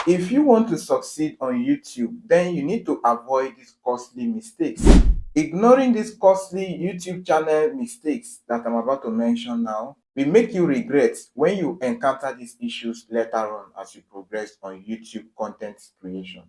If you want to succeed on YouTube, then you need to avoid these costly mistakes. Ignoring these costly YouTube channel mistakes that I'm about to mention now will make you regret when you encounter these issues later on as you progress on YouTube content creation.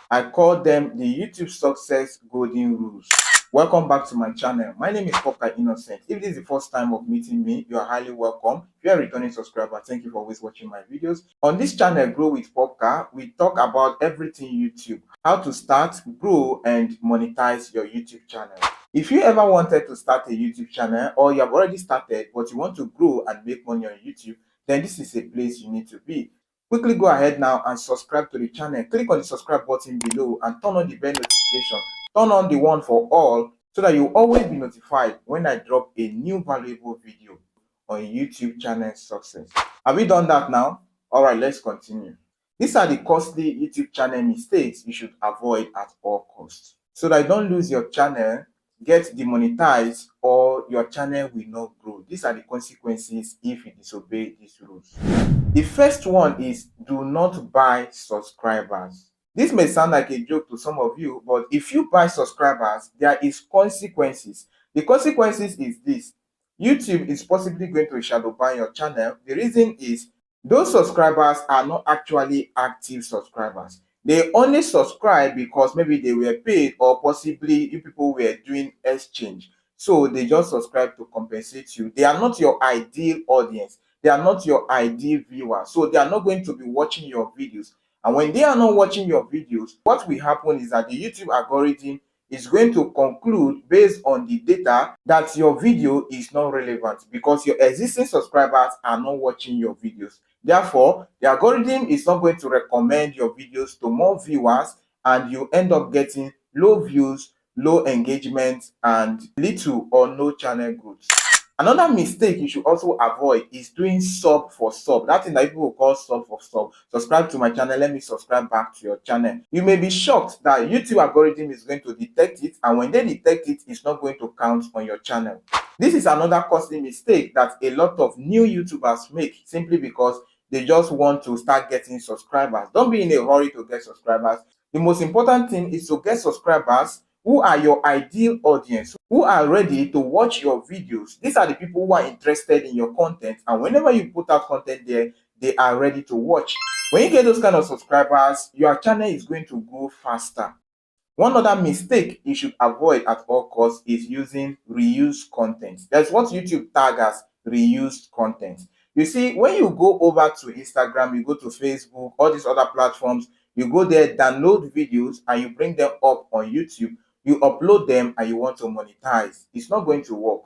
I call them the YouTube success golden rules. Welcome back to my channel. My name is Popka Innocent. If this is the first time of meeting me, you are highly welcome. If you are a returning subscriber, thank you for always watching my videos. On this channel, Grow with Popka, we talk about everything YouTube, how to start, grow, and monetize your YouTube channel. If you ever wanted to start a YouTube channel, or you have already started but you want to grow and make money on YouTube, then this is a place you need to be. Quickly go ahead now and subscribe to the channel. Click on the subscribe button below and turn on the bell notification. Turn on the one for all so that you'll always be notified when I drop a new valuable video on YouTube channel success. Have we done that now? All right, let's continue. These are the costly YouTube channel mistakes you should avoid at all costs, so that you don't lose your channel, get demonetized, or your channel will not grow. These are the consequences if you disobey these rules. The first one is do not buy subscribers. This may sound like a joke to some of you, but if you buy subscribers, there is consequences. The consequences is this: YouTube is possibly going to shadow ban your channel. The reason is those subscribers are not actually active subscribers. They only subscribe because maybe they were paid, or possibly you people were doing exchange. So they just subscribe to compensate you. They are not your ideal audience. They are not your ideal viewer. So they are not going to be watching your videos. And when they are not watching your videos, what will happen is that the YouTube algorithm is going to conclude based on the data that your video is not relevant because your existing subscribers are not watching your videos. Therefore, the algorithm is not going to recommend your videos to more viewers, and you end up getting low views, low engagement, and little or no channel growth. Another mistake you should also avoid is doing sub for sub. That thing that people will call sub for sub. Subscribe to my channel, let me subscribe back to your channel. You may be shocked that YouTube algorithm is going to detect it, and when they detect it, it's not going to count on your channel. This is another costly mistake that a lot of new YouTubers make simply because they just want to start getting subscribers. Don't be in a hurry to get subscribers. The most important thing is to get subscribers who are your ideal audience, who are ready to watch your videos. These are the people who are interested in your content, and whenever you put out content there, they are ready to watch. When you get those kind of subscribers, your channel is going to grow faster. One other mistake you should avoid at all costs is using reused content. That's what YouTube tag as reused content. You see, when you go over to Instagram, you go to Facebook, all these other platforms, you go there, download videos, and you bring them up on YouTube. You upload them and you want to monetize. It's not going to work.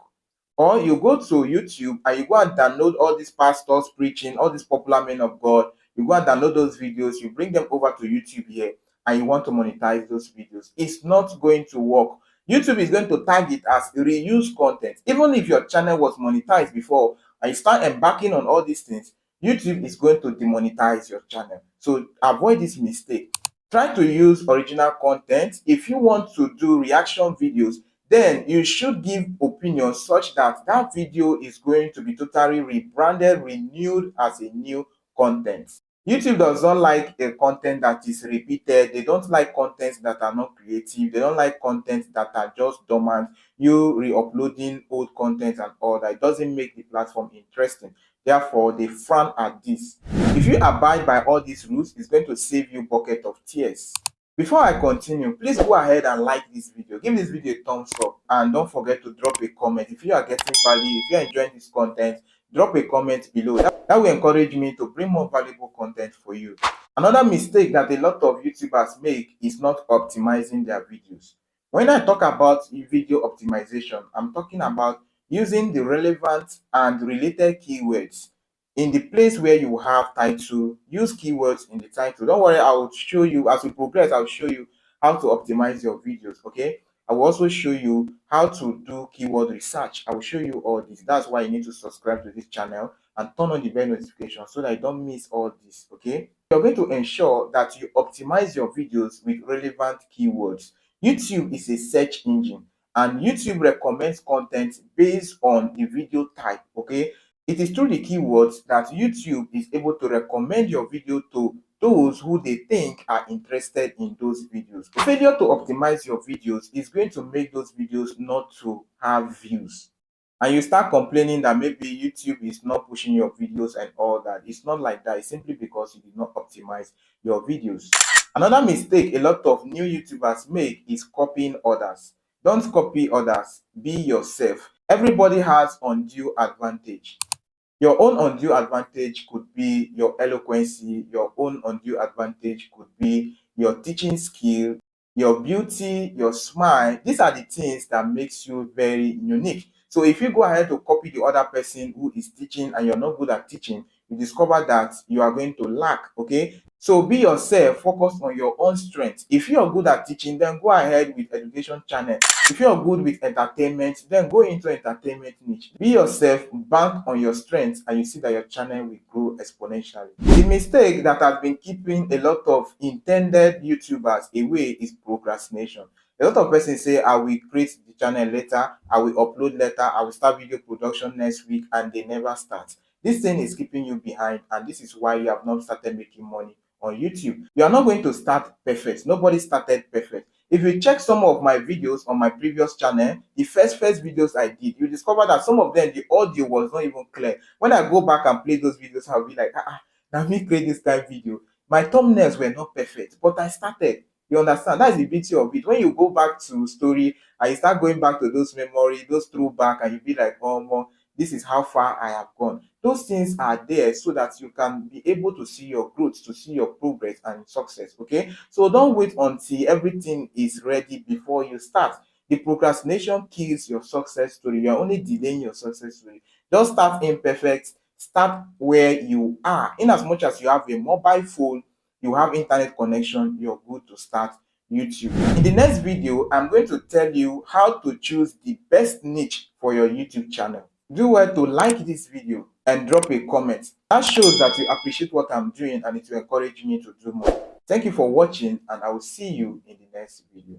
Or you go to YouTube and you go and download all these pastors preaching, all these popular men of God. You go and download those videos, you bring them over to YouTube here, and you want to monetize those videos. It's not going to work. YouTube is going to tag it as reused content. Even if your channel was monetized before and you start embarking on all these things, YouTube is going to demonetize your channel. So avoid this mistake. Try to use original content. If you want to do reaction videos, then you should give opinions such that that video is going to be totally rebranded, renewed as a new content. YouTube does not like a content that is repeated. They don't like contents that are not creative. They don't like content that are just dormant. You re-uploading old content and all that. It doesn't make the platform interesting. Therefore, they frown at this. If you abide by all these rules, it's going to save you a bucket of tears. Before I continue, please go ahead and like this video. Give this video a thumbs up, and don't forget to drop a comment. If you are getting value, if you are enjoying this content, drop a comment below. That will encourage me to bring more valuable content for you. Another mistake that a lot of YouTubers make is not optimizing their videos. When I talk about video optimization, I'm talking about using the relevant and related keywords in the place where you have title. Use keywords in the title. Don't worry, I will show you as we progress. I'll show you how to optimize your videos. Okay, I will also show you how to do keyword research. I will show you all this. That's why you need to subscribe to this channel and turn on the bell notification so that you don't miss all this. Okay, you're going to ensure that you optimize your videos with relevant keywords. YouTube is a search engine, and YouTube recommends content based on the video type. Okay, it is through the keywords that YouTube is able to recommend your video to those who they think are interested in those videos. Failure to optimize your videos is going to make those videos not to have views. And you start complaining that maybe YouTube is not pushing your videos and all that. It's not like that. It's simply because you did not optimize your videos. Another mistake a lot of new YouTubers make is copying others. Don't copy others. Be yourself. Everybody has undue advantage. Your own undue advantage could be your eloquency. Your own undue advantage could be your teaching skill, your beauty, your smile. These are the things that makes you very unique. So if you go ahead to copy the other person who is teaching and you're not good at teaching, you discover that you are going to lack, okay? So be yourself, focus on your own strength. If you're good at teaching, then go ahead with education channel. If you're good with entertainment, then go into entertainment niche. Be yourself, bank on your strengths, and you see that your channel will grow exponentially. The mistake that has been keeping a lot of intended YouTubers away is procrastination. A lot of persons say, I will create the channel later, I will upload later, I will start video production next week, and they never start. This thing is keeping you behind, and this is why you have not started making money on YouTube. You are not going to start perfect. Nobody started perfect. If you check some of my videos on my previous channel, the first videos I did, you discover that some of them, the audio was not even clear. When I go back and play those videos, I'll be like, now me create this kind of video. My thumbnails were not perfect, but I started. You understand? That's the beauty of it. When you go back to story and you start going back to those memories, those throwback, and you be like, oh, more, this is how far I have gone. Those things are there so that you can be able to see your growth, to see your progress and success, okay? So don't wait until everything is ready before you start. The procrastination kills your success story. You're only delaying your success story. Just start imperfect. Start where you are. In as much as you have a mobile phone, you have internet connection, you're good to start YouTube. In the next video, I'm going to tell you how to choose the best niche for your YouTube channel. Do well to like this video and drop a comment. That shows that you appreciate what I'm doing and it will encourage me to do more. Thank you for watching, and I will see you in the next video.